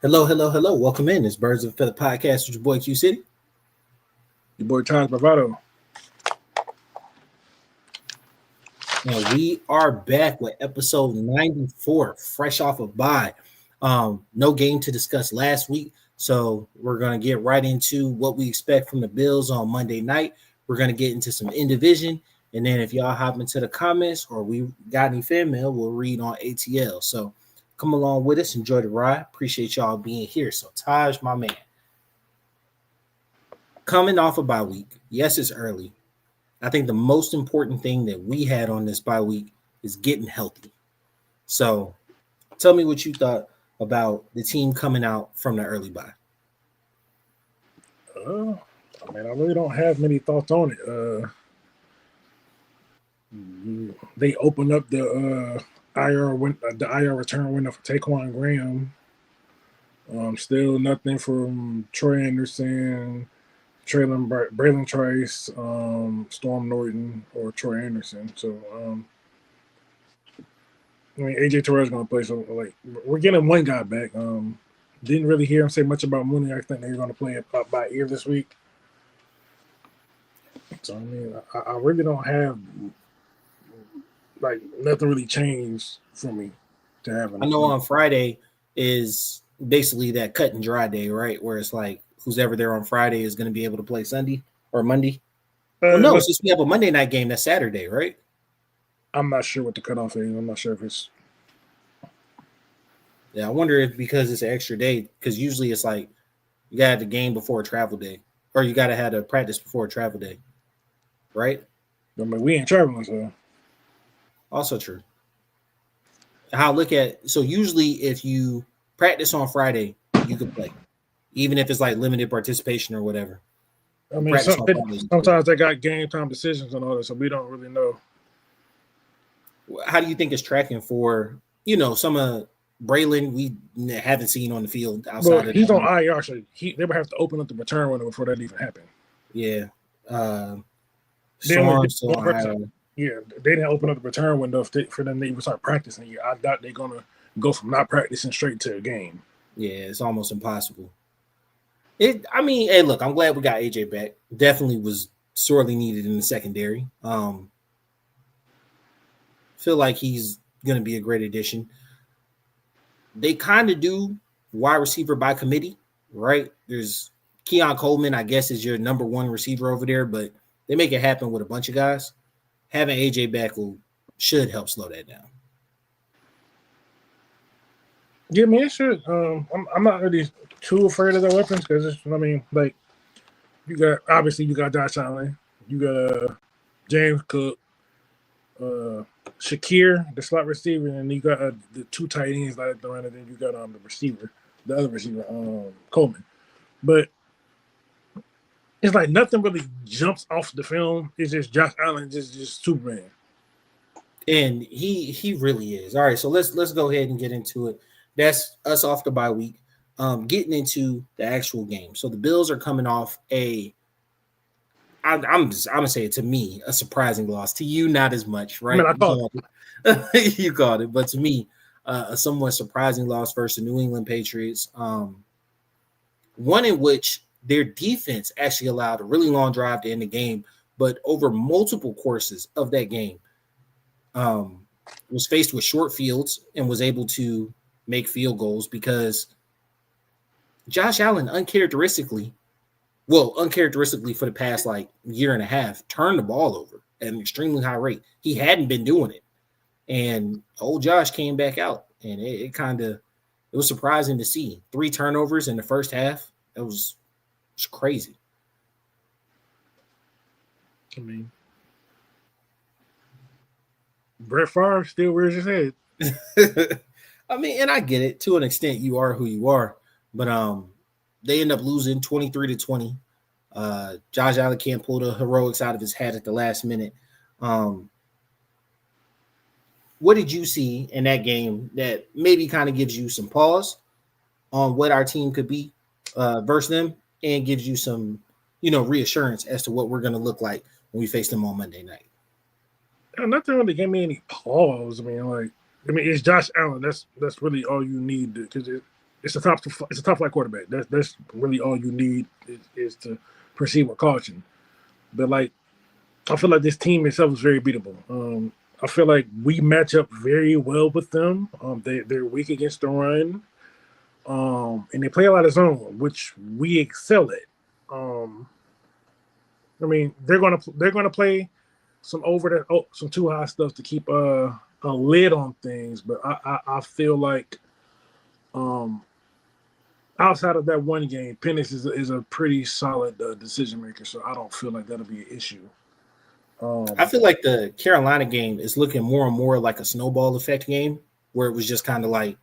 Hello, hello, hello. Welcome in. It's Birds of a Feather Podcast with your boy Q City. Your boy Tyler Bravado. And we are back with episode 94, fresh off of bye. No game to discuss last week, so we're going to get right into what we expect from the Bills on Monday night. We're going to get into some in division, and then if y'all hop into the comments or we got any fan mail, we'll read on ATL. So come along with us, enjoy the ride. Appreciate y'all being here. So Taj, my man, coming off a bye week. Yes, it's early. I think the most important thing that we had on this bye week is getting healthy. So tell me what you thought about the team coming out from the early bye. I really don't have many thoughts on it. They opened up the IR return window for Taquan Graham. Still nothing from Troy Anderson, Braylon Trice, Storm Norton, or Troy Anderson. So, AJ Torres is going to play. So, we're getting one guy back. Didn't really hear him say much about Mooney. I think they're going to play it by ear this week. So, I really don't have, nothing really changed for me to have. I know on Friday is basically that cut and dry day, right? Where it's like who's ever there on Friday is going to be able to play Sunday or Monday. No, since we have a Monday night game, that's Saturday, right? I'm not sure what the cutoff is. I'm not sure if it's. Yeah, I wonder if because it's an extra day, because usually it's like you got to have the game before a travel day, or you got to have a practice before a travel day, right? We ain't traveling, so. Also true. How I look at so usually if you practice on Friday, you can play, even if it's like limited participation or whatever. Sometimes they got game time decisions and all that, so we don't really know. How do you think it's tracking for some of Braylon we haven't seen on the field outside? He's on IR, so they would have to open up the return window before that even happened. Yeah. Yeah, they didn't open up the return window for them to even start practicing. Yeah, I doubt they're gonna go from not practicing straight to a game. Yeah, it's almost impossible. Hey, look, I'm glad we got AJ back. Definitely was sorely needed in the secondary. Feel like he's gonna be a great addition. They kind of do wide receiver by committee, right? There's Keon Coleman, I guess, is your number one receiver over there, but they make it happen with a bunch of guys. Having AJ back should help slow that down. Yeah, it should. I'm not really too afraid of their weapons because you got Josh Allen, you got James Cook, Shakir, the slot receiver, and you got the two tight ends like the run, and then you got the other receiver, Coleman. But it's like nothing really jumps off the film. It's just Josh Allen, just Superman. And he really is. All right, so let's go ahead and get into it. That's us off the bye week. Getting into the actual game. So the Bills are coming off I'm gonna say it, to me, a surprising loss. To you, not as much, right? You called it, but to me, a somewhat surprising loss versus the New England Patriots. One in which their defense actually allowed a really long drive to end the game, but over multiple courses of that game, was faced with short fields and was able to make field goals because Josh Allen uncharacteristically for the past year and a half, turned the ball over at an extremely high rate. He hadn't been doing it. And old Josh came back out, and it was surprising to see 3 turnovers in the first half. It was crazy. Brett Favre still rears his head. And I get it. To an extent, you are who you are. But they end up losing 23-20. Josh Allen can't pull the heroics out of his hat at the last minute. What did you see in that game that maybe kind of gives you some pause on what our team could be versus them, and gives you some, reassurance as to what we're going to look like when we face them on Monday night? Nothing really gave me any pause. It's Josh Allen. That's really all you need, because it's a top flight quarterback. That's really all you need is to proceed with caution. But like, I feel like this team itself is very beatable. I feel like we match up very well with them. They're weak against the run, and they play a lot of zone, which we excel at. I mean, they're gonna play some some too high stuff to keep a lid on things. But I feel like outside of that one game, Penix is a pretty solid decision maker. So I don't feel like that'll be an issue. I feel like the Carolina game is looking more and more like a snowball effect game, where it was just kind of like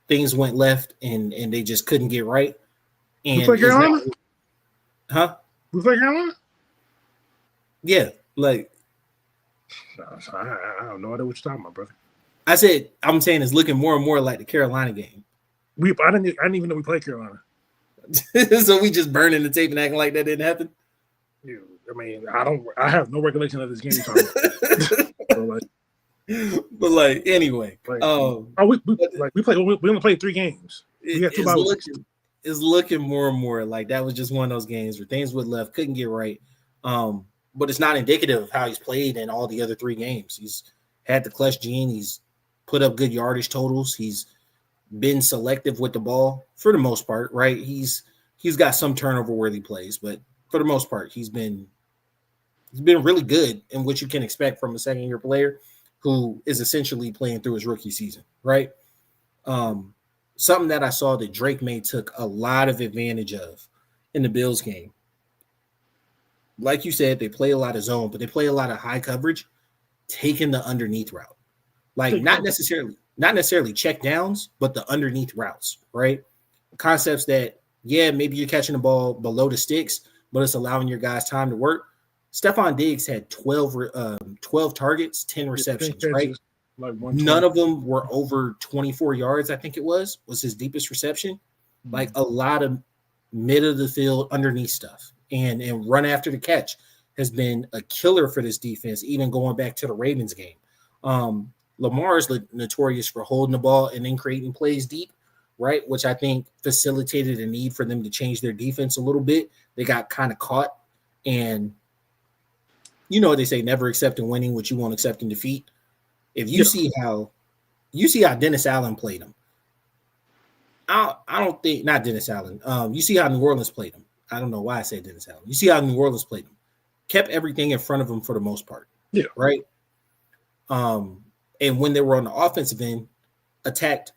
things went left and they just couldn't get right. And we play Carolina? Huh? We play Carolina? Yeah, like I don't know what you're talking about, brother. I'm saying it's looking more and more like the Carolina game. I didn't even know we played Carolina. So we just burning the tape and acting like that didn't happen. Dude, I mean, I have no recollection of this game. But like anyway, we only played 3 games. We got 2 bye weeks. It's looking more and more like that was just one of those games where things went left, couldn't get right. But it's not indicative of how he's played in all the other 3 games. He's had the clutch gene. He's put up good yardage totals. He's been selective with the ball for the most part, right? He's got some turnover worthy plays, but for the most part, he's been really good in what you can expect from a second-year player who is essentially playing through his rookie season, right? Something that I saw that Drake May took a lot of advantage of in the Bills game. Like you said, they play a lot of zone, but they play a lot of high coverage, taking the underneath route. Like not necessarily check downs, but the underneath routes, right? Concepts that, yeah, maybe you're catching the ball below the sticks, but it's allowing your guys time to work. Stephon Diggs had 12 targets, 10 receptions, right? Like none of them were over 24 yards, I think it was his deepest reception. Mm-hmm. Like a lot of mid of the field underneath stuff. And run after the catch has been a killer for this defense, even going back to the Ravens game. Lamar is notorious for holding the ball and then creating plays deep, right? Which I think facilitated a need for them to change their defense a little bit. They got kind of caught. And you know what they say, never accept in winning what you won't accept in defeat. If you see how Dennis Allen played him, I don't think, not Dennis Allen. You see how New Orleans played him. I don't know why I say Dennis Allen. You see how New Orleans played him. Kept everything in front of him for the most part. Yeah. Right? And when they were on the offensive end, attacked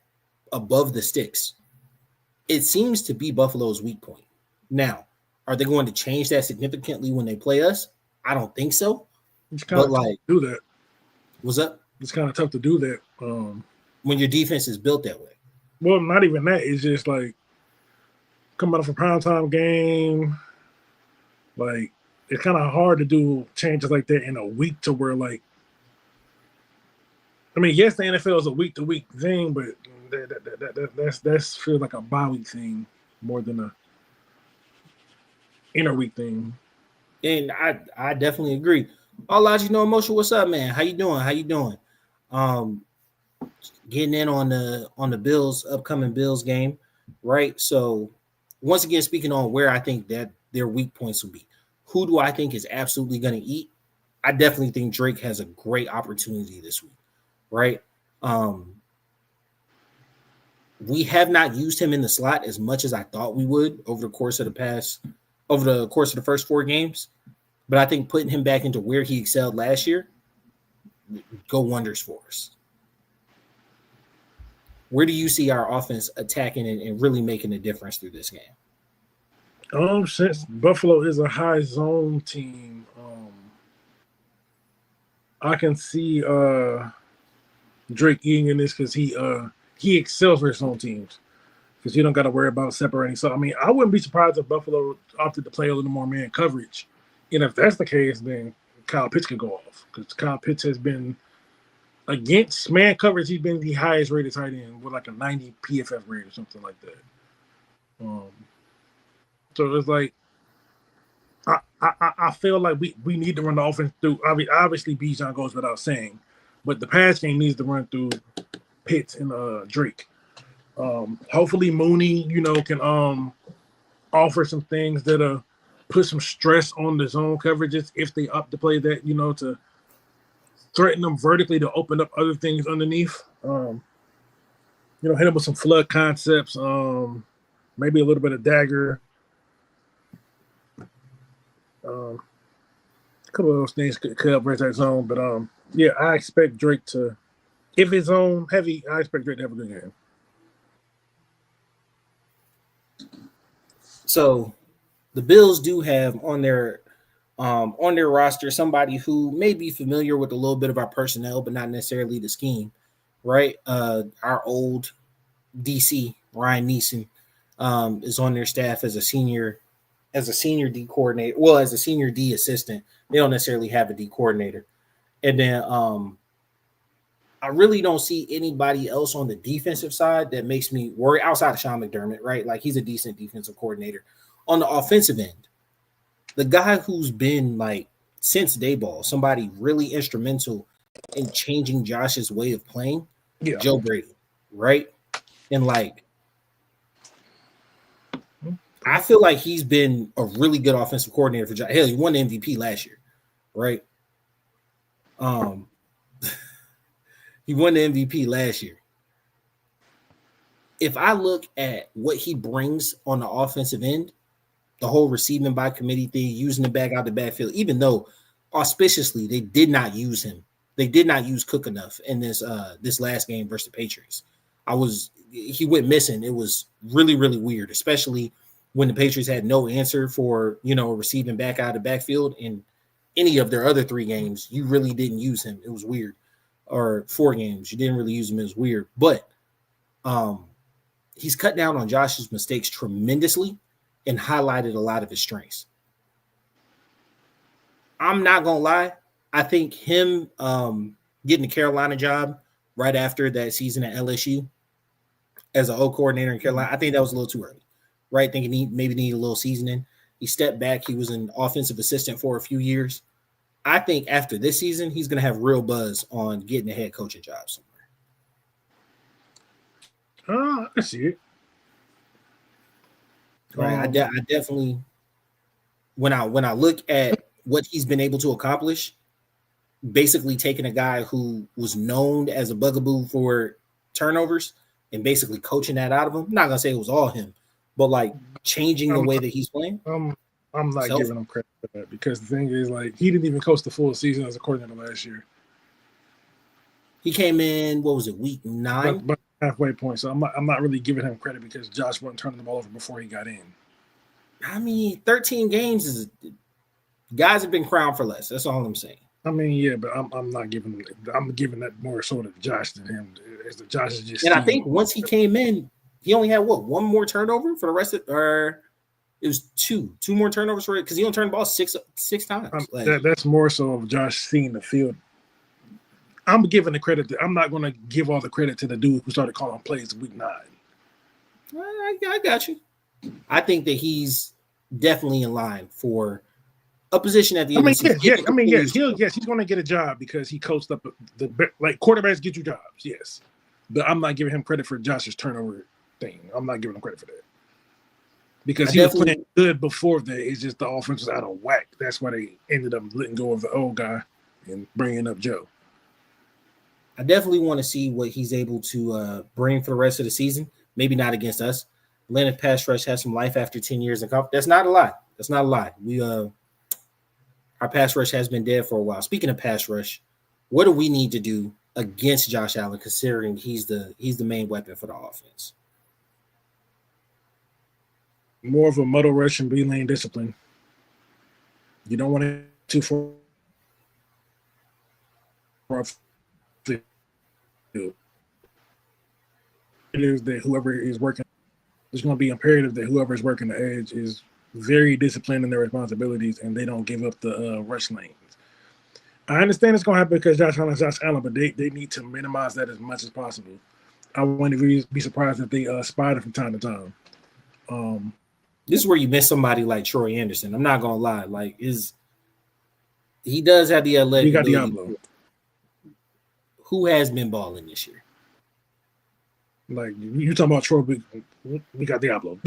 above the sticks. It seems to be Buffalo's weak point. Now, are they going to change that significantly when they play us? I don't think so. It's kind of tough to do that. What's up? It's kind of tough to do that. When your defense is built that way. Well, not even that. It's just like coming off a primetime game. Like, it's kind of hard to do changes like that in a week to where, like, I mean, yes, the NFL is a week-to-week thing, but that's feels like a bye week thing more than a interweek thing. And I definitely agree. All Logic, No Emotion, what's up, man? How you doing? Getting in on the Bills, upcoming Bills game, right? So once again, speaking on where I think that their weak points will be. Who do I think is absolutely going to eat? I definitely think Drake has a great opportunity this week, right? We have not used him in the slot as much as I thought we would over the course of the first 4 games. But I think putting him back into where he excelled last year go wonders for us. Where do you see our offense attacking and really making a difference through this game? Since Buffalo is a high zone team, I can see Drake eating in this because he excels for his own teams because you don't got to worry about separating. So I mean, I wouldn't be surprised if Buffalo opted to play a little more man coverage. And if that's the case, then Kyle Pitts could go off because Kyle Pitts has been against man coverage. He's been the highest rated tight end with like a 90 PFF rate or something like that. So it's like I feel like we need to run the offense through. I mean, obviously Bijan goes without saying, but the pass game needs to run through Pitts and Drake. Hopefully Mooney, can offer some things that put some stress on the zone coverages if they opt to play that, to threaten them vertically to open up other things underneath. Hit them with some flood concepts, maybe a little bit of dagger. A couple of those things could help break that zone, but yeah, I expect Drake to, if it's zone heavy, I expect Drake to have a good game. So the Bills do have on their roster somebody who may be familiar with a little bit of our personnel, but not necessarily the scheme, right? Our old DC, Ryan Neeson, is on their staff as a senior D coordinator. Well, as a senior D assistant. They don't necessarily have a D coordinator. And then I really don't see anybody else on the defensive side that makes me worry outside of Sean McDermott, right? Like he's a decent defensive coordinator. On the offensive end, the guy who's been like since Dayball, somebody really instrumental in changing Josh's way of playing, Joe Brady, right? And like, I feel like he's been a really good offensive coordinator for Josh. Hell, he won the MVP last year, right? He won the MVP last year. If I look at what he brings on the offensive end, the whole receiving by committee thing, using the back out the backfield, even though auspiciously they did not use him. They did not use Cook enough in this last game versus the Patriots. He went missing. It was really, really weird, especially when the Patriots had no answer for, receiving back out of the backfield in any of their other 3 games. You really didn't use him. It was weird. Or 4 games. You didn't really use him. It was weird. But he's cut down on Josh's mistakes tremendously and highlighted a lot of his strengths. I'm not going to lie. I think him getting the Carolina job right after that season at LSU as an O coordinator in Carolina, I think that was a little too early, right? Thinking he maybe needed a little seasoning. He stepped back. He was an offensive assistant for a few years. I think after this season, he's going to have real buzz on getting a head coaching job somewhere. I see it. Right. I definitely, when I look at what he's been able to accomplish, basically taking a guy who was known as a bugaboo for turnovers and basically coaching that out of him. I'm not going to say it was all him, but like changing the way that he's playing. I'm not giving him credit for that because the thing is, like, he didn't even coach the full season as a coordinator last year. He came in, what was it, week 9? But halfway point. So I'm not really giving him credit because Josh wasn't turning the ball over before he got in. I mean, 13 games is guys have been crowned for less. That's all I'm saying. I mean, yeah, but I'm not giving. I'm giving that more so to Josh than him. As the Josh is just. And I think once he came in, he only had one more turnover for the rest of, or it was two more turnovers for it because he only turned the ball six times. That's more so of Josh seeing the field. I'm giving the credit. I'm not going to give all the credit to the dude who started calling plays week 9. I got you. I think that he's definitely in line for a position at the end of the season. He's going to get a job because he coached up the like quarterbacks get you jobs. Yes, but I'm not giving him credit for Josh's turnover thing. I'm not giving him credit for that because he was playing good before that. It's just the offense was out of whack. That's why they ended up letting go of the old guy and bringing up Joe. I definitely want to see what he's able to bring for the rest of the season. Maybe not against us. Atlanta pass rush has some life after 10 years in college. That's not a lie. We our pass rush has been dead for a while. Speaking of pass rush, what do we need to do against Josh Allen, considering he's the main weapon for the offense? More of a muddle rush and be lane discipline. You don't want to too far. It is that whoever is working, it's going to be imperative that whoever is working the edge is very disciplined in their responsibilities and they don't give up the rush lanes. I understand it's going to happen because Josh Allen, but they need to minimize that as much as possible. I wouldn't be surprised if they spot it from time to time. This is where you miss somebody like Troy Anderson. I'm not going to lie. Like, he does have the athletic. You got Diablo. Who has been balling this year? Like you talking about Troy, we got Diablo.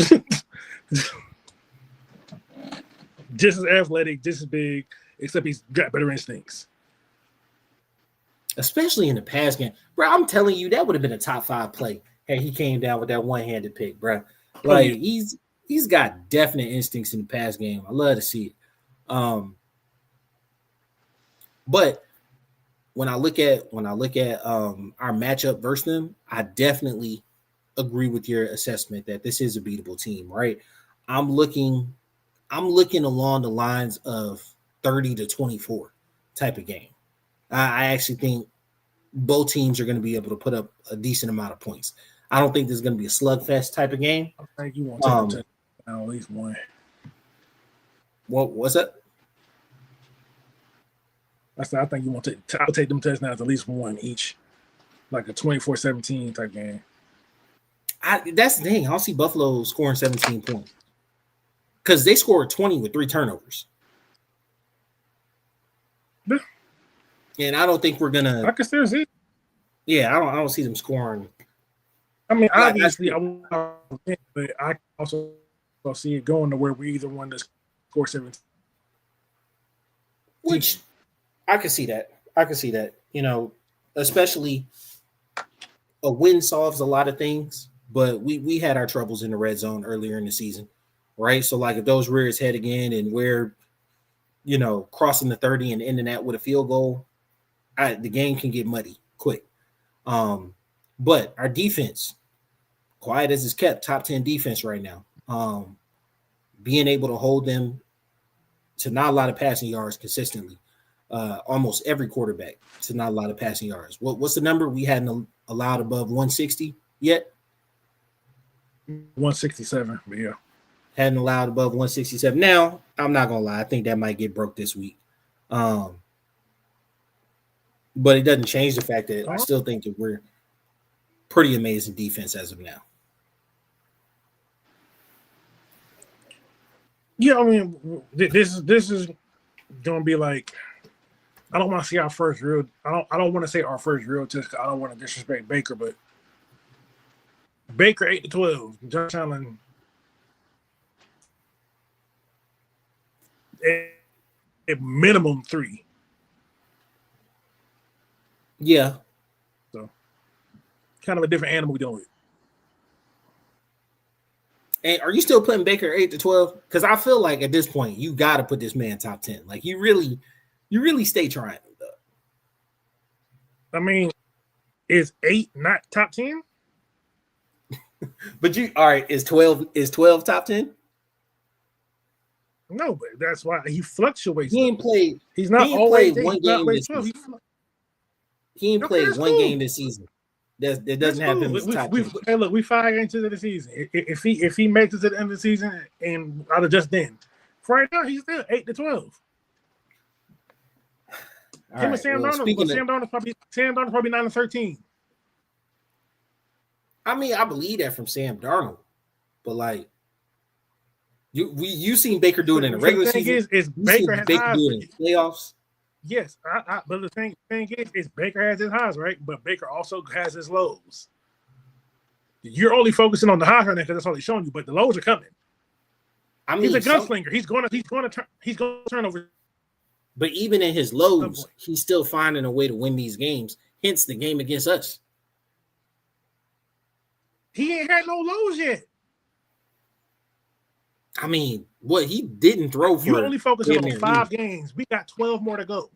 Just as athletic, just as big, except he's got better instincts. Especially in the pass game. Bro, I'm telling you, that would have been a top 5 play. Hey, he came down with that one-handed pick, bro. Like, he's got definite instincts in the pass game. I love to see it. But when I look at our matchup versus them, I definitely agree with your assessment that this is a beatable team, right? I'm looking along the lines of 30-24 type of game. I actually think both teams are going to be able to put up a decent amount of points. I don't think this is going to be a slugfest type of game. I think you want to take at least one. What's that? I said I think you want to take them touchdowns at least one each, like a 24-17 type game. That's the thing. I don't see Buffalo scoring 17 points because they scored 20 with 3 turnovers. Yeah. And I don't think we're gonna. I can still see it. Yeah, I don't see them scoring. I mean, obviously, but I also see it going to where we either want to score 17. Which I can see that. You know, especially a win solves a lot of things, but we had our troubles in the red zone earlier in the season, right? So, like, if those rear its head again and we're, you know, crossing the 30 and ending that with a field goal, the game can get muddy quick. But our defense, quiet as it's kept, top 10 defense right now. Being able to hold them to not a lot of passing yards consistently. Almost every quarterback to not a lot of passing yards. What's the number? We hadn't allowed above 160 yet? 167, but yeah. Hadn't allowed above 167. Now, I'm not going to lie. I think that might get broke this week. But it doesn't change the fact that I still think that we're pretty amazing defense as of now. Yeah, I mean, this is going to be like, I don't want to see our first real. I don't want to say our first real test. I don't want to disrespect Baker, but Baker 8-12, Josh Allen at minimum 3. Yeah. So kind of a different animal we're dealing with. And are you still putting Baker 8-12? Because I feel like at this point you got to put this man top 10. Like you really stay trying. I mean, is 8 not top 10? But all right, is 12 top 10? No, but that's why he fluctuates. He ain't played. He's not always one game this season. He ain't played one game this season. That doesn't have him as top 10. Hey, look, we 5 games into the season. If he makes it to the end of the season, and I'd have just then. For right now, he's still 8-12. Him and Sam Darnold. Sam Darnold probably 9-13. I mean, I believe that from Sam Darnold, but like you seen Baker do it in the regular season. Is Baker has Baker do it in the playoffs? Yes, but the thing is Baker has his highs, right? But Baker also has his lows. You're only focusing on the highs right now because that's all he's showing you, but the lows are coming. I mean, he's a gunslinger. He's going to turn over. But even in his lows, he's still finding a way to win these games. Hence the game against us. He ain't had no lows yet. I mean, what he didn't throw for. You only focusing on 5 games. We got 12 more to go.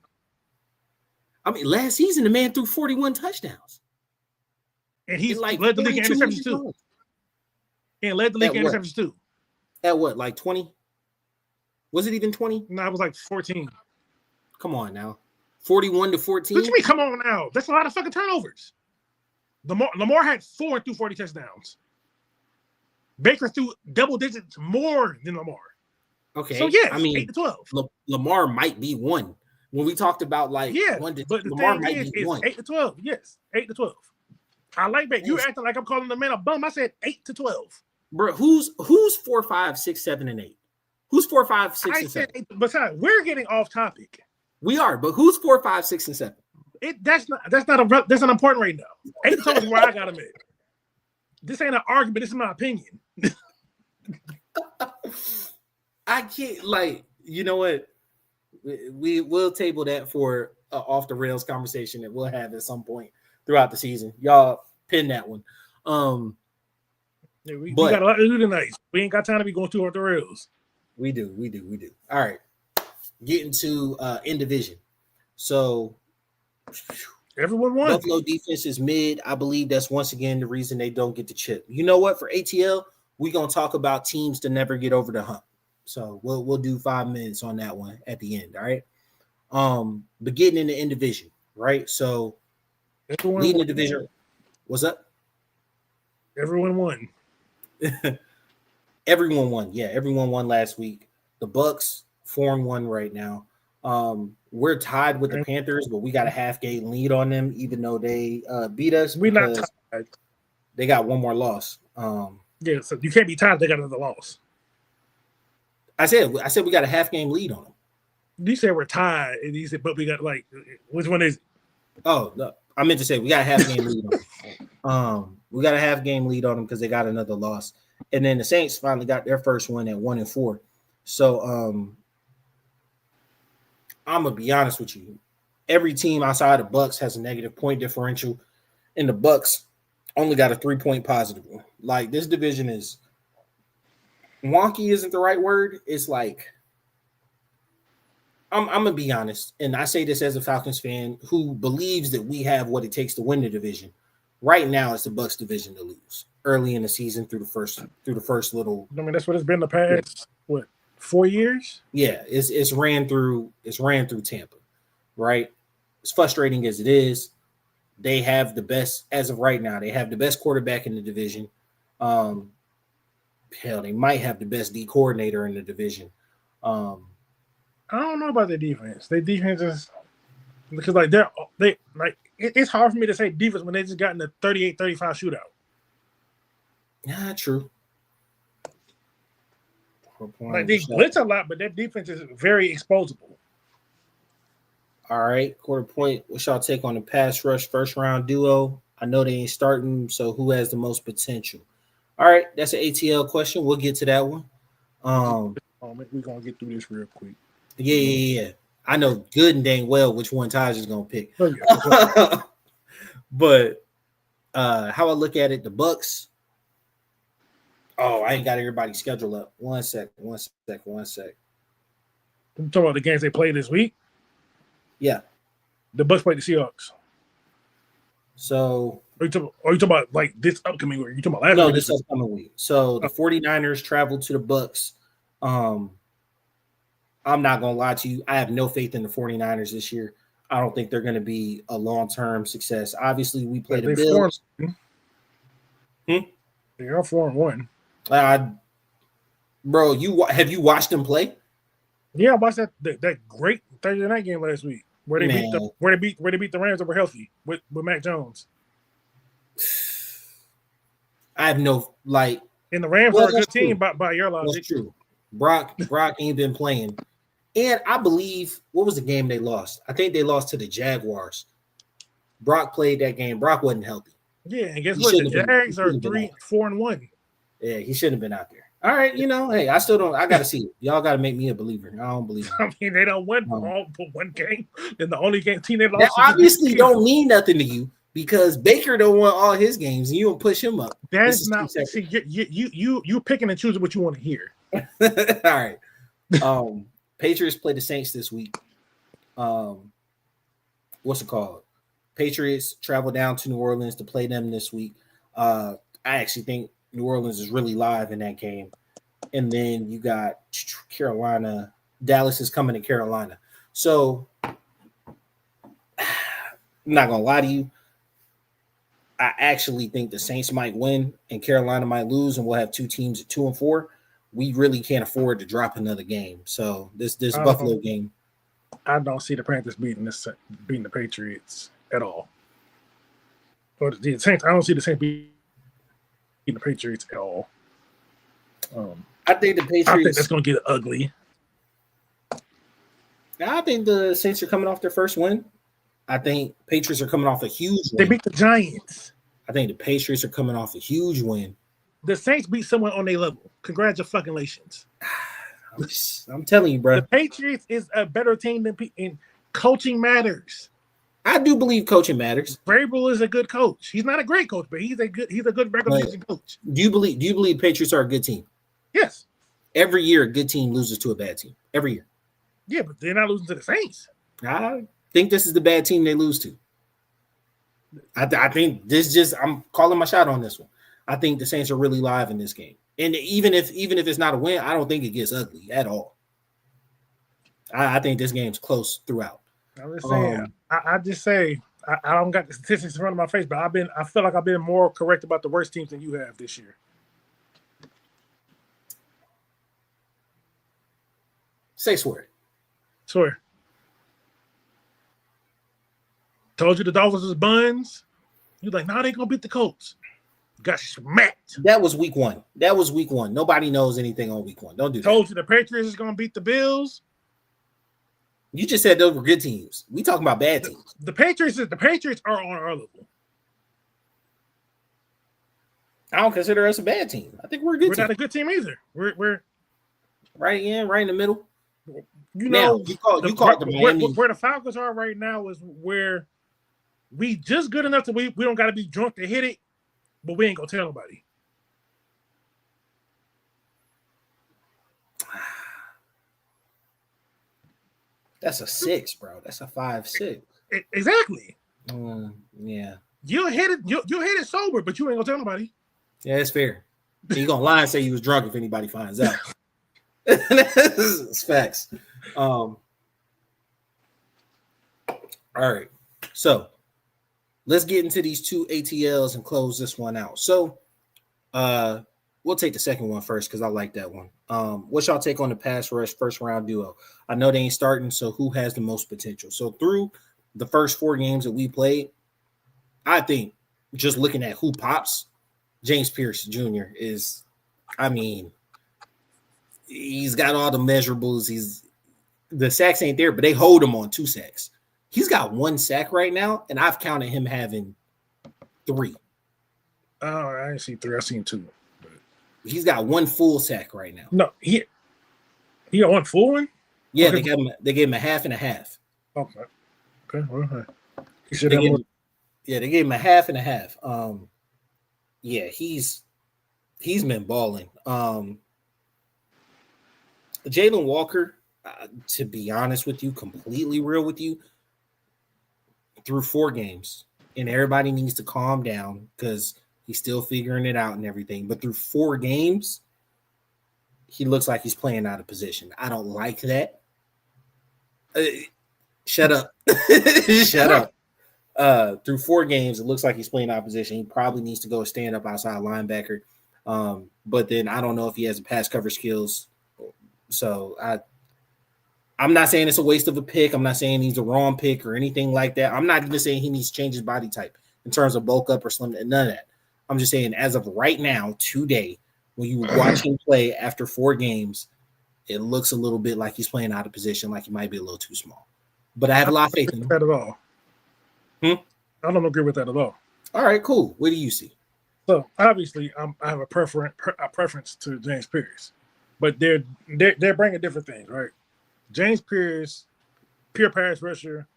I mean, last season the man threw 41 touchdowns, and he's like led the league in interceptions too. And led the league in interceptions too. At what, like 20? Was it even 20? No, it was like 14. Come on now, 41-14. What you mean? Come on now, that's a lot of fucking turnovers. Lamar had 4 and threw 40 touchdowns. Baker threw double digits more than Lamar. Okay. So yeah, I mean 8-12. Lamar might be 1. When we talked about like 1 to 2, Lamar might be 1. 8-12. Yes, 8-12. I like Baker. You acting like I'm calling the man a bum. I said 8-12. Bro, who's 4, 5, 6, 7, and 8? Who's 4, 5, 6, and 7? Besides, we're getting off topic. We are, but who's 4, 5, 6, and 7? That's not important right now. 8-12 is where I got him at. This ain't an argument. This is my opinion. I can't, like, you know what? We will table that for off the rails conversation that we'll have at some point throughout the season. Y'all pin that one. Yeah, we got a lot to do tonight. We ain't got time to be going too off the rails. We do. All right. Getting to in division. So everyone won. Buffalo defense is mid. I believe that's once again the reason they don't get the chip. You know what? For ATL, we're gonna talk about teams to never get over the hump. So we'll do 5 minutes on that one at the end. All right. But getting in the in division, right? So everyone leading won. the division. What's up? Everyone won. Everyone won. Yeah, everyone won last week. The Bucks 4-1 right now. We're tied with the Panthers, but we got a half-game lead on them, even though they beat us. We're not tied. They got one more loss. Yeah, so you can't be tied. They got another loss. I said we got a half-game lead on them. You said we're tied, and you said, but we got like, which one is it? Oh, no, I meant to say we got a half-game lead on them. We got a half-game lead on them because they got another loss. And then the Saints finally got their first win at 1-4. So I'm gonna be honest with you. Every team outside the Bucks has a negative point differential, and the Bucks only got a 3-point positive one. Like, this division is wonky, isn't the right word. It's like I'm gonna be honest, and I say this as a Falcons fan who believes that we have what it takes to win the division. Right now, it's the Bucks division to lose early in the season through the first little. I mean, that's what it's been the past 4 years. Yeah, it's ran through Tampa, right? As frustrating as it is, they have the best as of right now. They have the best quarterback in the division. Hell, they might have the best D coordinator in the division. I don't know about their defense. Their defense is because like they like it's hard for me to say defense when they just got in the 38-35 shootout. Yeah, true. Like they blitz a lot, but their defense is very exposable. All right, quarter point. What's y'all take on the pass rush first round duo? I know they ain't starting, so who has the most potential? All right, that's an ATL question. We'll get to that one. We're gonna get through this real quick. Yeah. I know good and dang well which one Taj is gonna pick. Oh, yeah. But how I look at it, the Bucks. Oh, I ain't got everybody's schedule up. One sec. I'm talking about the games they played this week. Yeah. The Bucks played the Seahawks. So are you talking about like this upcoming week? You talking about last week? No, this upcoming week. So the 49ers traveled to the Bucks. I'm not going to lie to you. I have no faith in the 49ers this year. I don't think they're going to be a long-term success. Obviously, we play the Bills. They are 4-1. Bro, have you watched them play? Yeah, I watched that great Thursday night game last week where they beat the Rams that were healthy with Mac Jones. I have no like. And the Rams are a good team by your logic. That's true. Brock ain't been playing. And I believe, what was the game they lost? I think they lost to the Jaguars. Brock played that game. Brock wasn't healthy. Yeah, and guess what? The Jags are 4-1. Yeah, he shouldn't have been out there. All right, hey, I still don't. I got to see it. Y'all got to make me a believer. I don't believe it. I mean, they don't win all but one game. And the only team they lost. That obviously don't mean nothing to you because Baker don't win all his games and you don't push him up. That's not. See, you picking and choosing what you want to hear. All right. Patriots play the Saints this week. What's it called? Patriots travel down to New Orleans to play them this week. I actually think New Orleans is really live in that game. And then you got Carolina. Dallas is coming to Carolina. So I'm not going to lie to you. I actually think the Saints might win and Carolina might lose, and we'll have two teams at 2-4. We really can't afford to drop another game. So this Buffalo game. I don't see the Panthers beating the Patriots at all. Or the Saints. I don't see the Saints beating the Patriots at all. I think the Patriots. I think that's going to get ugly. I think the Saints are coming off their first win. I think Patriots are coming off a huge win. They beat the Giants. I think the Patriots are coming off a huge win. The Saints beat someone on their level. Congratulations. I'm telling you, bro. The Patriots is a better team than and coaching matters. I do believe coaching matters. Vrabel is a good coach. He's not a great coach, but he's a good regular season coach. Do you believe Patriots are a good team? Yes. Every year, a good team loses to a bad team. Every year. Yeah, but they're not losing to the Saints. I think this is the bad team they lose to. I think this just I'm calling my shot on this one. I think the Saints are really live in this game. And even if it's not a win, I don't think it gets ugly at all. I think this game's close throughout. I'm just saying. I just say I don't got the statistics in front of my face, but I feel like I've been more correct about the worst teams than you have this year. Say swear. Swear. Told you the Dolphins was buns. You're like, nah, they gonna beat the Colts. Got smacked. That was week one. Nobody knows anything on week one. Don't do that. Told you the Patriots is gonna beat the Bills. You just said those were good teams. We talking about bad teams. The Patriots are on our level. I don't consider us a bad team. I think we're a good team. We're not a good team either. We're right in the middle. You know, now, you call the Miami. Where the Falcons are right now is where we just good enough to we don't got to be drunk to hit it, but we ain't gonna tell nobody. That's a 6, bro. That's a 5-6. Exactly. Yeah. You'll hit it sober, but you ain't gonna tell nobody. Yeah, that's fair. You gonna lie and say you was drunk if anybody finds out. It's facts. All right. So let's get into these two ATLs and close this one out. So we'll take the second one first because I like that one. What's y'all take on the pass rush first round duo? I know they ain't starting, so who has the most potential? So through the first 4 games that we played, I think just looking at who pops, James Pierce Jr. is, I mean, he's got all the measurables. The sacks ain't there, but they hold him on 2 sacks. He's got 1 sack right now, and I've counted him having 3. Oh, I didn't see 3. I seen 2. He's got 1 full sack right now. No, he got 1 full one? Yeah, okay. They gave him a half and a half. Okay. Well, they gave him a half and a half. Yeah, he's been balling. Jalen Walker, to be honest with you, completely real with you, through 4 games, and everybody needs to calm down because he's still figuring it out and everything. But through 4 games, he looks like he's playing out of position. I don't like that. Shut up. Shut up. Through 4 games, it looks like he's playing out of position. He probably needs to go stand up outside linebacker. But then I don't know if he has the pass cover skills. So I'm not saying it's a waste of a pick. I'm not saying he's a wrong pick or anything like that. I'm not even saying he needs to change his body type in terms of bulk up or slim. None of that. I'm just saying as of right now, today, when you watch him play after 4 games, it looks a little bit like he's playing out of position, like he might be a little too small. But I have a lot of faith in him. That at all. I don't agree with that at all. All right, cool. What do you see? So obviously, I have a preference to James Pierce, but they're bringing different things, right? James Pierce, pure pass rusher,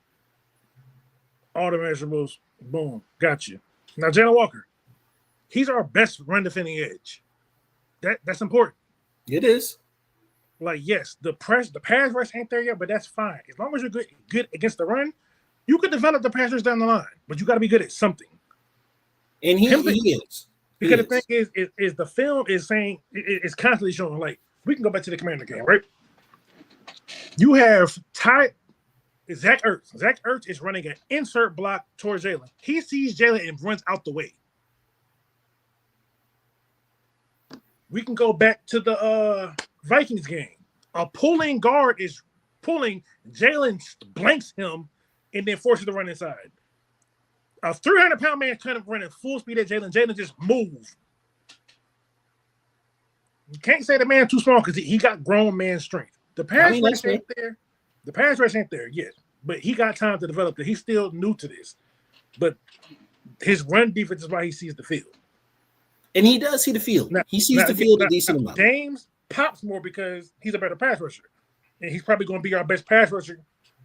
all the measurables, boom, got you. Now Jalen Walker, he's our best run defending edge. That's important. It is. Like, yes, the pass rush ain't there yet, but that's fine. As long as you're good against the run, you could develop the pass rush down the line, but you got to be good at something. And he is. Because the thing is the film is saying it's constantly showing. Like, we can go back to the Commander game, right? You have Zach Ertz. Zach Ertz is running an insert block towards Jalen. He sees Jalen and runs out the way. We can go back to the Vikings game. A pulling guard is pulling. Jalen blanks him and then forces the run inside. A 300-pound man kind of running full speed at Jalen. Jalen just move. You can't say the man too small because he got grown man strength. The pass rush ain't there. The pass rush ain't there yet, but he got time to develop it. He's still new to this. But his run defense is why he sees the field. And he does see the field. He sees the field a decent amount. James pops more because he's a better pass rusher. And he's probably going to be our best pass rusher,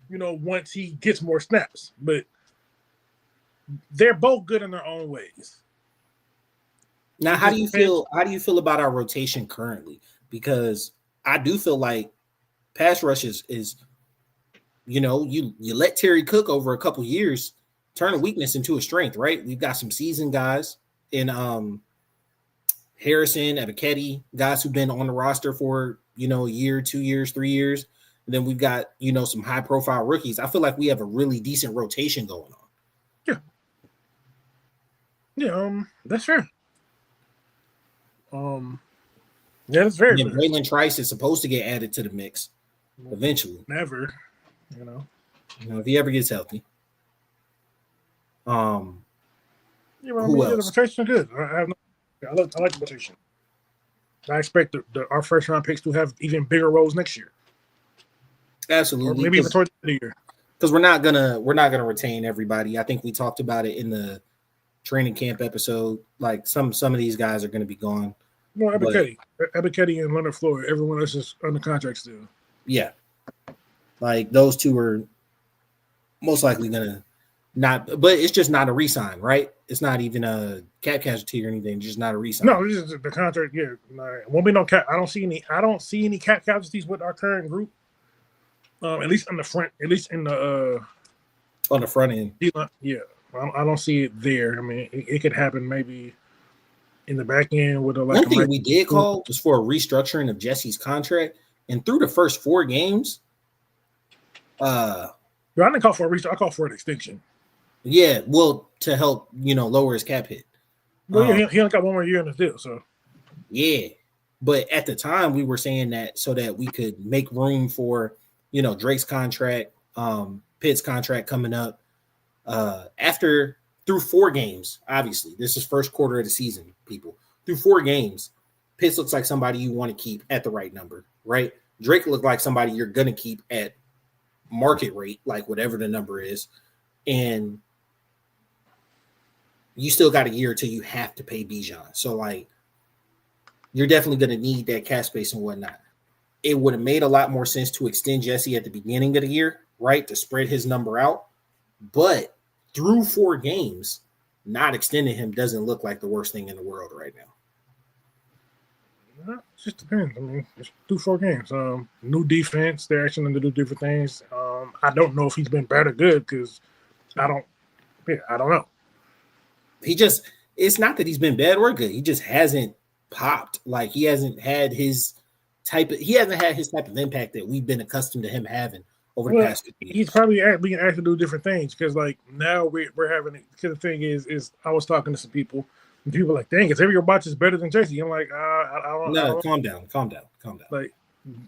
once he gets more snaps. But they're both good in their own ways. Now, how do you feel? How do you feel about our rotation currently? Because I do feel like pass rush is you let Terry cook over a couple years, turn a weakness into a strength, right? We've got some seasoned guys in Harrison, Ebiketie, guys who've been on the roster for a year, 2 years, 3 years. And then we've got some high profile rookies. I feel like we have a really decent rotation going on. Yeah, that's fair. Yeah, that's very good. Braylon Trice is supposed to get added to the mix eventually. Never, if he ever gets healthy. Who else? The rotation is good. I like the rotation. I expect our first round picks to have even bigger roles next year. Absolutely, or maybe even towards the year. Because we're not gonna retain everybody. I think we talked about it in the training camp episode. Like some of these guys are going to be gone. No, Ebiketie and Leonard Floyd. Everyone else is under contract still. Yeah, like those two are most likely gonna not. But it's just not a re-sign, right? It's not even a cap casualty or anything. Just not a re-sign. No, this is the contract. Yeah, won't be no cap. I don't see any cap casualties with our current group. At least on the front. At least in the on the front end. Yeah. I don't see it there. I mean, it could happen maybe in the back end with one thing we did call was for a restructuring of Jesse's contract, and through the first 4 games, I didn't call for a restructure. I called for an extension. Yeah, well, to help lower his cap hit. Well, he only got 1 more year in his deal, so yeah. But at the time, we were saying that so that we could make room for Drake's contract, Pitt's contract coming up. Through 4 games, obviously, this is first quarter of the season, people. Through 4 games, Pitts looks like somebody you want to keep at the right number, right? Drake looked like somebody you're going to keep at market rate, like whatever the number is. And you still got a year till you have to pay Bijan. So, like, you're definitely going to need that cap space and whatnot. It would have made a lot more sense to extend Jesse at the beginning of the year, right, to spread his number out. But through 4 games, not extending him doesn't look like the worst thing in the world right now. It just depends. I mean, it's through 4 games. New defense, they're actually going to do different things. I don't know if he's been bad or good because I don't know. It's not that he's been bad or good. He just hasn't popped. Like he hasn't had his type of impact that we've been accustomed to him having over the past 50 years. He's probably being asked to do different things because, like, now we're having. Because the thing is I was talking to some people, and people are like, "Dang, Xavier Watts is better than Jesse." I'm like, I don't. No, calm down. Like,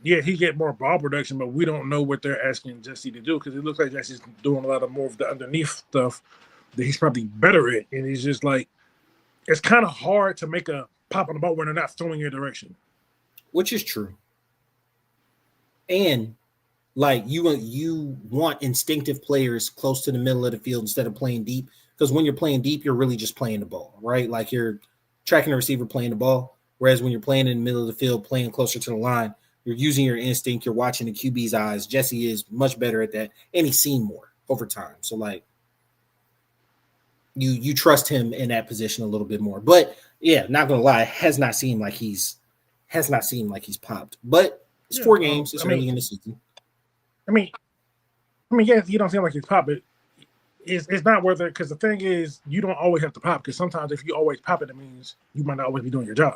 yeah, he get more ball production, but we don't know what they're asking Jesse to do because it looks like Jesse's doing a lot of more of the underneath stuff that he's probably better at, and he's just like, it's kind of hard to make a pop on the ball when they're not throwing your direction, which is true. And like you want instinctive players close to the middle of the field instead of playing deep, because when you're playing deep, you're really just playing the ball, right? Like you're tracking the receiver playing the ball. Whereas when you're playing in the middle of the field, playing closer to the line, you're using your instinct. You're watching the QB's eyes. Jesse is much better at that, and he's seen more over time. So like you trust him in that position a little bit more. But yeah, not gonna lie, has not seemed like he's popped. But it's 4 games. It's early in the season. I mean, yes, you don't seem like he's popped, but it's not worth it because the thing is, you don't always have to pop because sometimes if you always pop it means you might not always be doing your job.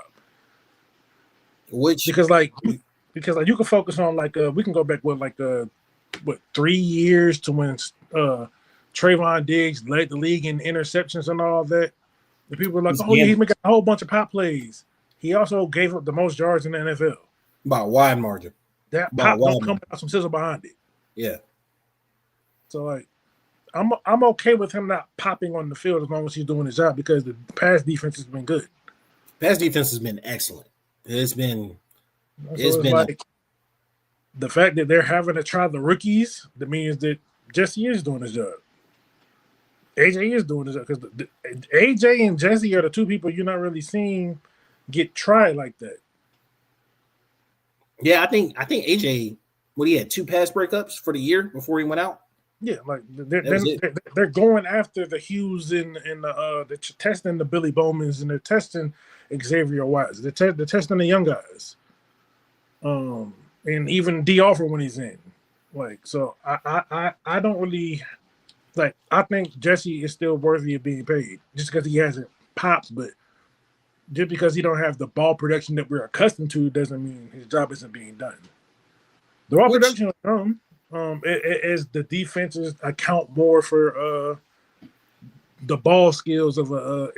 Because you can focus on we can go back with 3 years to when Trayvon Diggs led the league in interceptions and all that. The people are like, he's making a whole bunch of pop plays. He also gave up the most yards in the NFL by a wide margin. That pop don't come without some sizzle behind it. Yeah. So like, I'm okay with him not popping on the field as long as he's doing his job because the pass defense has been good. Pass defense has been excellent. It's been like the fact that they're having to try the rookies, that means that Jesse is doing his job. AJ is doing this because AJ and Jesse are the two people you're not really seeing get tried like that. Yeah, I think AJ, what he had 2 pass breakups for the year before he went out. Yeah, like they're going after the Hughes and they're testing the Billy Bowmans and they're testing Xavier Watts. They're testing the young guys. And even D Offer when he's in. Like, so I don't really like. I think Jesse is still worthy of being paid just because he hasn't popped, but just because he don't have the ball production that we're accustomed to doesn't mean his job isn't being done. The ball production will come as the defenses account more for the ball skills of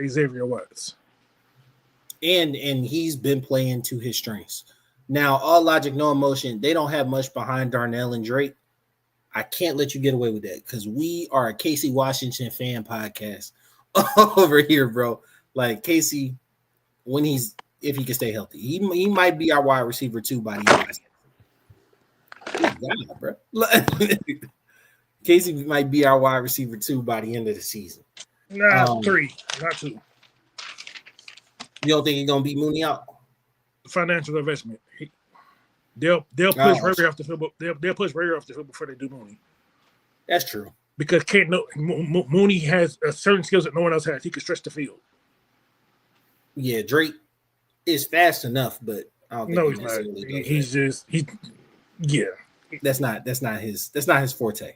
Xavier Watts. And he's been playing to his strengths. Now, all logic, no emotion. They don't have much behind Darnell and Drake. I can't let you get away with that because we are a Casey Washington fan podcast over here, bro. Like Casey, if he can stay healthy, he might be our wide receiver 2 by the end. God, bro. Casey might be our wide receiver 2 by the end of the season. Nah, 3, not 2. You don't think he's gonna beat Mooney out? Financial investment. They'll push Ray off the field. They'll push Ray off the field before they do Mooney. That's true. Because Mooney has a certain skills that no one else has. He can stretch the field. Yeah, Drake is fast enough, but I don't think he's not. Yeah. That's not his forte.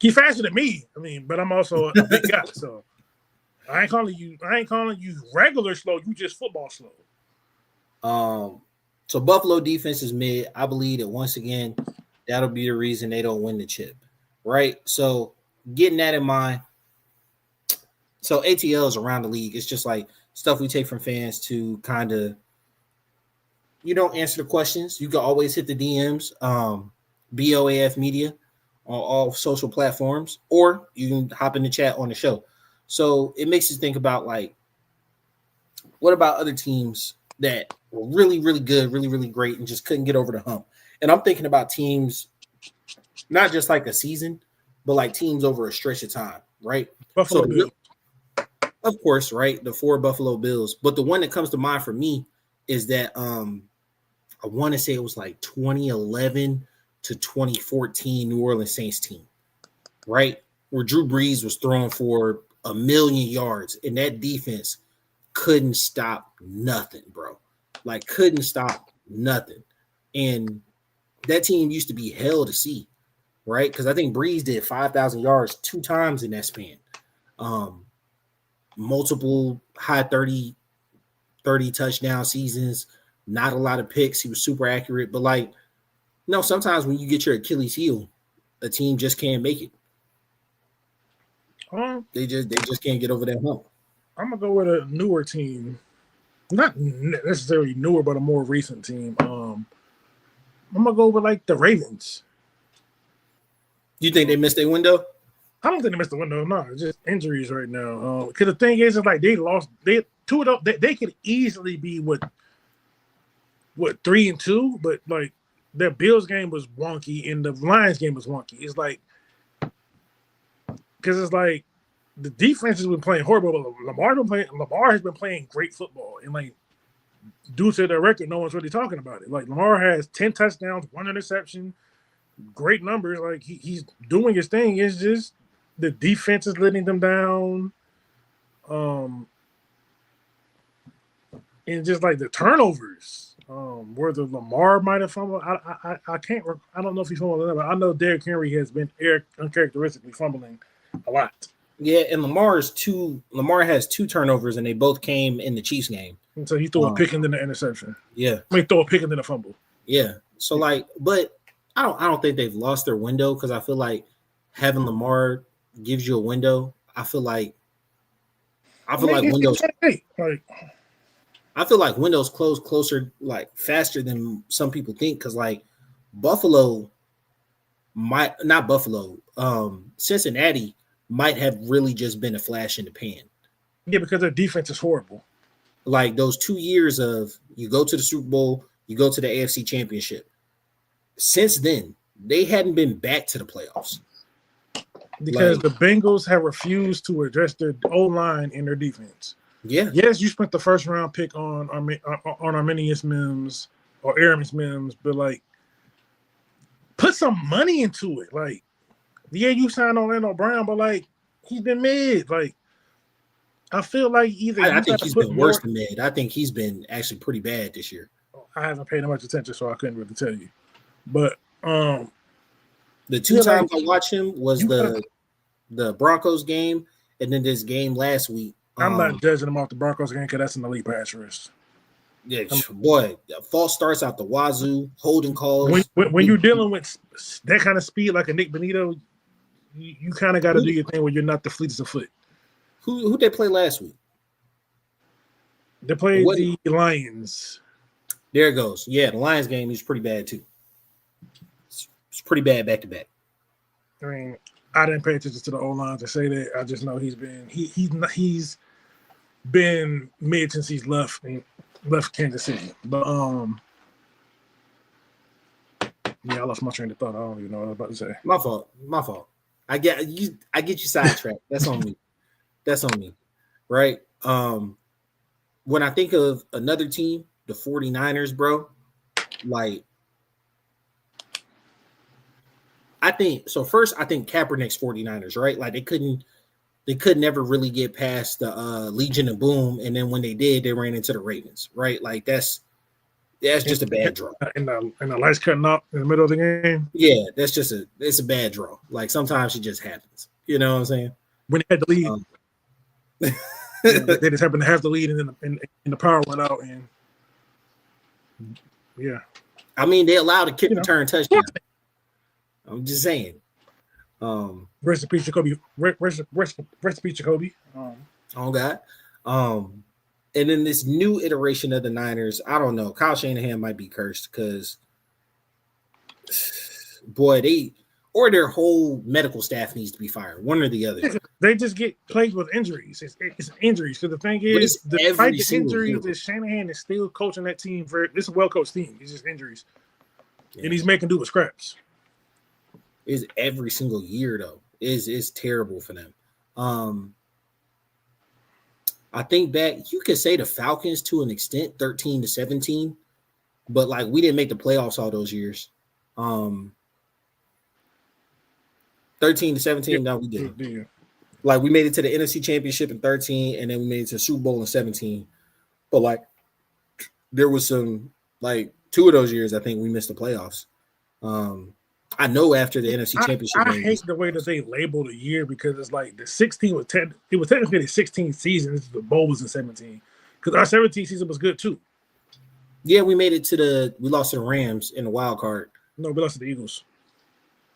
He's faster than me. I mean, but I'm also a big guy, so I ain't calling you regular slow. You just football slow. So Buffalo defense is mid. I believe that once again, that'll be the reason they don't win the chip, right? So getting that in mind. So ATLs around the league, it's just like stuff we take from fans to kind of, you don't answer the questions. You can always hit the DMs, BOAF Media on all social platforms, or you can hop in the chat on the show. So it makes you think about, like, what about other teams that were really, really good, really, really great, and just couldn't get over the hump? And I'm thinking about teams, not just like a season, but like teams over a stretch of time, right? Buffalo Bills. Of course, right? The 4 Buffalo Bills. But the one that comes to mind for me is that I want to say it was like 2011 to 2014 New Orleans Saints team, right? Where Drew Brees was throwing for 1,000,000 yards, and that defense couldn't stop nothing, bro. Like, couldn't stop nothing. And that team used to be hell to see, right? Because I think Brees did 5,000 yards 2 times in that span. Multiple high 30 touchdown seasons, not a lot of picks. He was super accurate. But, like, no, sometimes when you get your Achilles heel, a team just can't make it. They just can't get over that hump. I'm gonna go with a newer team, not necessarily newer, but a more recent team. I'm gonna go with like the Ravens. You think they missed their window? I don't think they missed the window. No, it's just injuries right now. Because the thing is like they lost. They two of them. They could easily be what 3-2, but like their Bills game was wonky and the Lions game was wonky. It's like because it's like the defense has been playing horrible, but Lamar has been playing great football, and like due to their record, no one's really talking about it. Like Lamar has 10 touchdowns, 1 interception, great numbers. Like he's doing his thing. It's just the defense is letting them down. And just like the turnovers, where the Lamar might have fumbled. I don't know if he's fumbled, but I know Derrick Henry has been uncharacteristically fumbling a lot. Yeah, and Lamar has 2 turnovers, and they both came in the Chiefs game. And so he threw a pick and then an interception. Yeah, I mean, throw a pick and then a fumble. Yeah. So like, but I don't think they've lost their window because I feel like having Lamar gives you a window. I feel like windows. I feel like windows close closer, like faster than some people think. Because like Cincinnati might have really just been a flash in the pan. Yeah, because their defense is horrible. Like those 2 years of you go to the Super Bowl, you go to the AFC Championship. Since then, they hadn't been back to the playoffs. Because the Bengals have refused to address their O-line in their defense. Yeah. Yes, you spent the first round pick on Arminius Mims or Aramis Mims, but like, put some money into it. Like, yeah, you signed Orlando Brown, but like, he's been mid. Like, I feel like either I think he's been worse than mid. I think he's been actually pretty bad this year. I haven't paid much attention, so I couldn't really tell you. But the two times I watched him was the Broncos game and then this game last week. I'm not judging him off the Broncos game because that's an elite pass rush. Yeah, boy, false starts out the wazoo, holding calls. When you're dealing with that kind of speed like a Nick Benito, you kind of got to do your thing where you're not the fleetest of foot. Who they play last week? They played the Lions. There it goes. Yeah, the Lions game is pretty bad too. It's pretty bad back to back. I mean, I didn't pay attention to the O-line to say that. I just know he's been mid since he's left Kansas City. But yeah, I lost my train of thought. I don't even know what I was about to say. My fault. I get you sidetracked. That's on me. Right? When I think of another team, the 49ers, bro, like I think Kaepernick's 49ers, right? Like they could never really get past the Legion of Boom, and then when they did, they ran into the Ravens, right? Like that's just a bad draw. And the lights cutting up in the middle of the game. Yeah, it's a bad draw. Like sometimes it just happens. You know what I'm saying? When they had the lead, they just happened to have the lead, and then the power went out, and yeah. I mean, they allowed a kick return touchdown. I'm just saying. Rest in peace, Jacoby. Rest in peace, Jacoby. Oh God. And then this new iteration of the Niners, I don't know. Kyle Shanahan might be cursed because, boy, their whole medical staff needs to be fired. One or the other. They just get plagued with injuries. It's injuries. Because the thing is, despite the injuries, that Shanahan is still coaching that team. It's a well-coached team. It's just injuries. Yeah. And he's making do with scraps. Is every single year though. Is terrible for them. I think back, you could say the Falcons to an extent, 13-17, but like we didn't make the playoffs all those years. 13-17, no, we didn't. Yeah. Like we made it to the NFC Championship in 13, and then we made it to the Super Bowl in 17. But like there was some like 2 of those years I think we missed the playoffs. I know after the NFC Championship. I hate the way that they label the year because it's like the 16 was it was technically the 16th season. The bowl was in 17 because our 17th season was good too. Yeah, we made it we lost to the Rams in the wild card. No, we lost to the Eagles.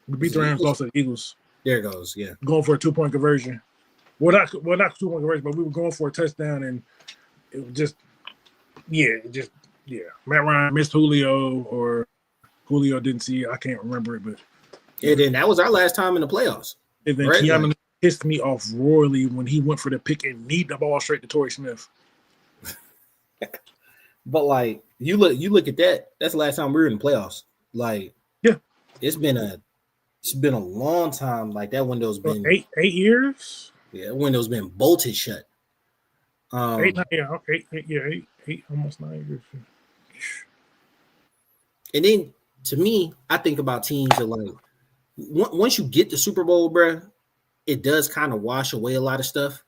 We beat the Rams, lost to the Eagles. There it goes. Yeah, going for a 2-point conversion. Well, not 2-point conversion, but we were going for a touchdown, and it was just. Matt Ryan missed Julio or. Julio didn't see it. I can't remember it, but and then that was our last time in the playoffs. And then right? Keanu pissed me off royally when he went for the pick and kneed the ball straight to Torrey Smith. But like you look at that. That's the last time we were in the playoffs. Like yeah, it's been a long time. Like that window's been 8 years. Yeah, that window's been bolted shut. 8, almost 9 years. And then. To me, I think about teams that like once you get the Super Bowl, bro, it does kind of wash away a lot of stuff.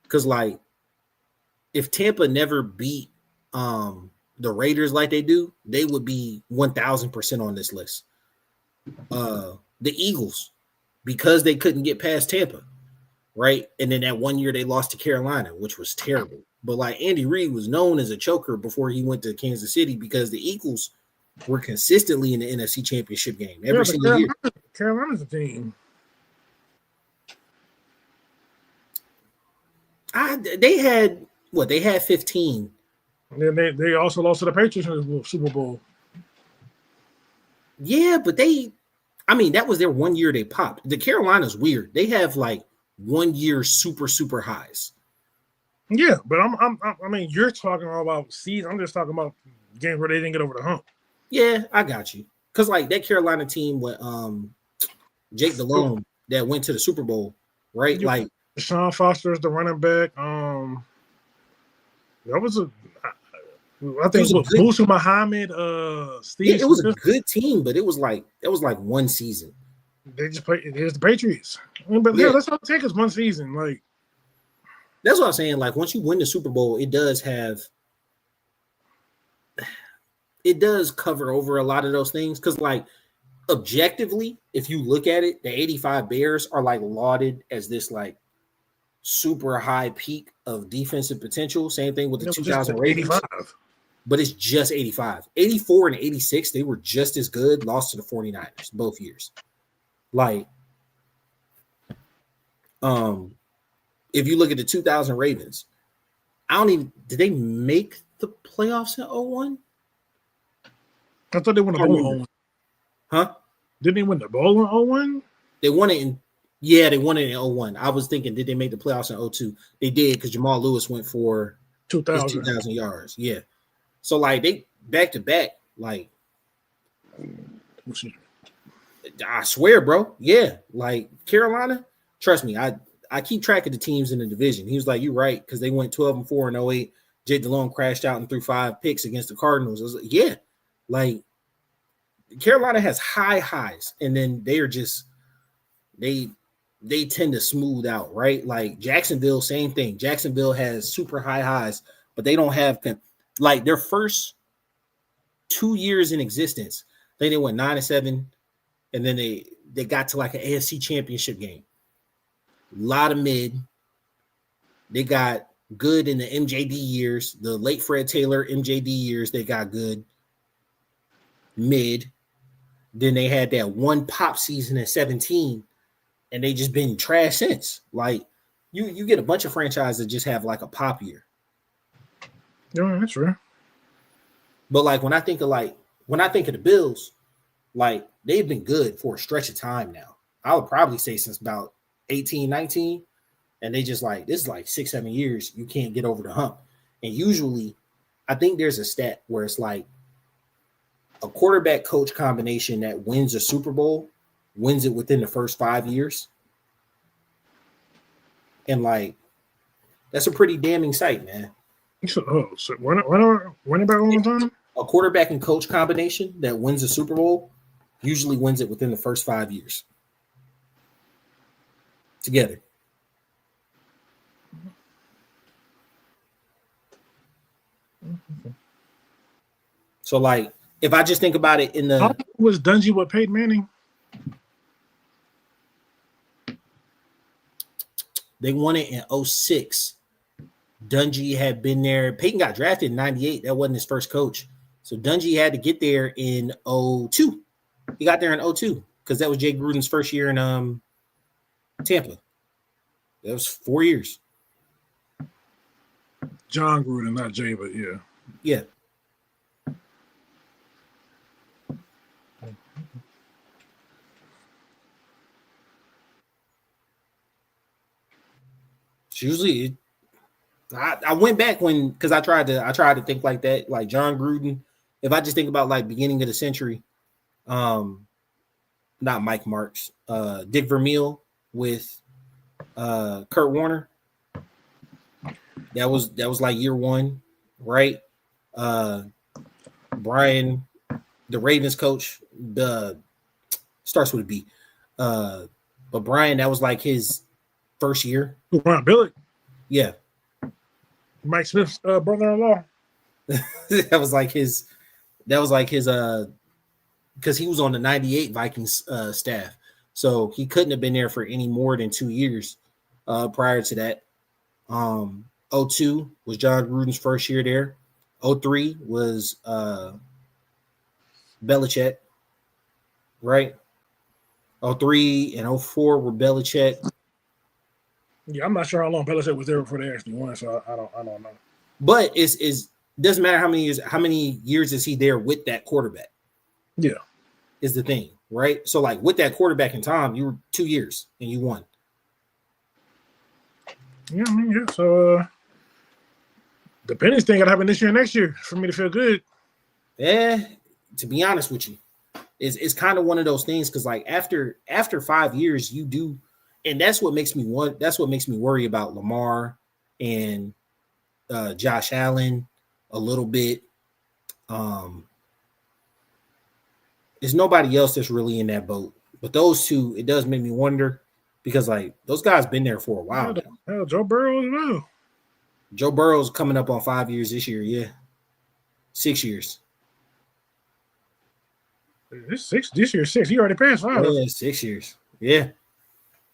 Because like, if Tampa never beat the Raiders like they do, they would be 1,000% on this list. The Eagles, because they couldn't get past Tampa, right? And then that one year they lost to Carolina, which was terrible. But like Andy Reid was known as a choker before he went to Kansas City because the Eagles were consistently in the NFC Championship game every single year. Carolina's a team. They had 15. And then they also lost to the Patriots in the Super Bowl. Yeah, but that was their 1 year they popped. The Carolina's weird. They have like 1 year super highs. Yeah, but I mean, you're talking all about season. I'm just talking about games where they didn't get over the hump. Yeah, I got you. Because like that Carolina team with Jake Delhomme that went to the Super Bowl, right? Like Deshaun Foster is the running back. That was I think Musa Muhammad, Steve. Yeah, it was a good team, but it was like one season. They just played. Here's the Patriots. I mean, but yeah, let's not take us one season. Like that's what I'm saying. Like once you win the Super Bowl, it does cover over a lot of those things. Because like objectively, if you look at it, the '85 Bears are like lauded as this like super high peak of defensive potential. Same thing with the 2000 Ravens. But it's just 85. 84 and 86, they were just as good, lost to the 49ers both years. Like, if you look at the 2000 Ravens, did they make the playoffs in 01? I thought they won the bowl in 01. Huh? Didn't they win the bowl in 01? They won it they won it in 01. I was thinking, did they make the playoffs in 02? They did because Jamal Lewis went for 2,000 yards. Yeah. So like they back to back, like I swear, bro. Yeah, like Carolina. Trust me, I keep track of the teams in the division. He was like, "You're right," because they went 12-4 in 08. Jake Delhomme crashed out and threw 5 picks against the Cardinals. I was like, yeah, like Carolina has high highs, and then they are just they tend to smooth out, right? Like Jacksonville, same thing. Jacksonville has super high highs, but they don't have like their first 2 years in existence. I think they went 9-7, and then they got to like an AFC championship game. A lot of mid. They got good in the MJD years, the late Fred Taylor MJD years. They got good mid. Then they had that one pop season in 17, and they just been trash since. Like you get a bunch of franchises that just have like a pop year. Yeah, that's right. But like when I think of the Bills, like they've been good for a stretch of time now. I would probably say since about 18, 19, and they just like this is like 6-7 years you can't get over the hump. And usually I think there's a stat where it's like a quarterback coach combination that wins a Super Bowl wins it within the first 5 years. And like that's a pretty damning sight, man. So run it back one more time. A quarterback and coach combination that wins a Super Bowl usually wins it within the first 5 years together. So, like, if I just think about it in How was Dungy with Peyton Manning? They won it in 06. Dungy had been there. Peyton got drafted in 98. That wasn't his first coach. So Dungy had to get there in 02. He got there in 02 because that was Jay Gruden's first year in Tampa. That was 4 years. John Gruden, not Jay, but yeah. Yeah. It's usually I went back because I tried to think like that, like John Gruden. If I just think about like beginning of the century, not Mike Marks, Dick Vermeil with Kurt Warner. That was like year one, right? Brian, the Ravens coach, starts with a B. But Brian, that was like his first year. Brian Billick. Yeah. Mike Smith's brother-in-law. that was like his because he was on the 98 Vikings staff. So he couldn't have been there for any more than 2 years prior to that. 02 was John Gruden's first year there. 03 was Belichick, right? 03 and 04 were Belichick. Yeah, I'm not sure how long Belichick was there before they actually won, so I don't know. But it doesn't matter how many years is he there with that quarterback. Yeah. Is the thing, right? So like with that quarterback in time, you were 2 years and you won. Yeah, I mean, yeah. So the Pennies thing gotta happen this year and next year for me to feel good. Yeah, to be honest with you, It's kind of one of those things because like after 5 years, you do, and that's what makes me worry about Lamar and Josh Allen a little bit. There's nobody else that's really in that boat, but those two, it does make me wonder because like those guys been there for a while. Hell, Joe Burrow as well. Joe Burrow's coming up on 5 years this year. Yeah, 6 years. This year 6. He already passed 5. Yeah, 6 years. Yeah.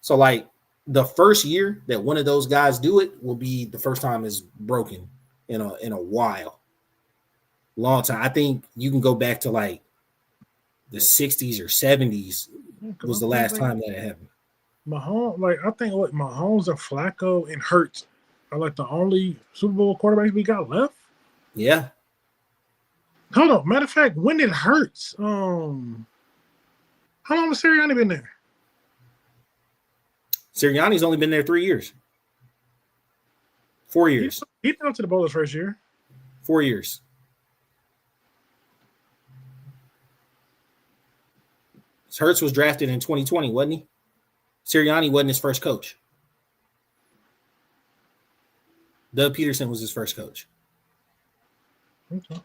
So like the first year that one of those guys do it will be the first time it's broken in a while. Long time. I think you can go back to like the 60s or 70s was the last time that it happened. Mahomes, like I think what Mahomes and Flacco and Hurts are like the only Super Bowl quarterbacks we got left. Yeah. Hold on. Matter of fact, when did Hurts? How long has Sirianni been there? Sirianni's only been there 3 years. 4 years. He went to the Bowl his first year. 4 years. Hurts was drafted in 2020, wasn't he? Sirianni wasn't his first coach. Doug Peterson was his first coach. Okay.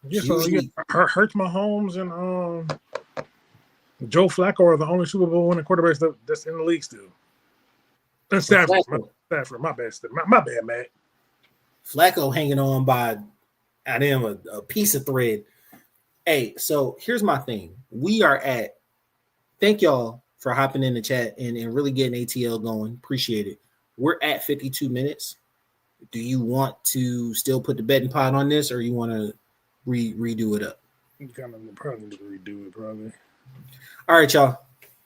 Yeah, so Hurts, Mahomes, and Joe Flacco are the only Super Bowl winning quarterbacks that's in the league still. And Stafford, my bad, Matt. Flacco hanging on by a piece of thread. Hey, so here's my thing. Thank y'all for hopping in the chat and really getting ATL going. Appreciate it. We're at 52 minutes. Do you want to still put the betting pod on this, or you want to redo it up? You kind of probably need to redo it, probably. All right, y'all.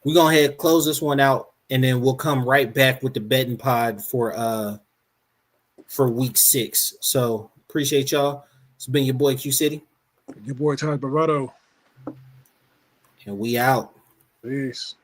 We're going to ahead close this one out, and then we'll come right back with the betting pod for week 6. So appreciate y'all. It's been your boy Q City. Your boy Todd Barato. And we out. Peace.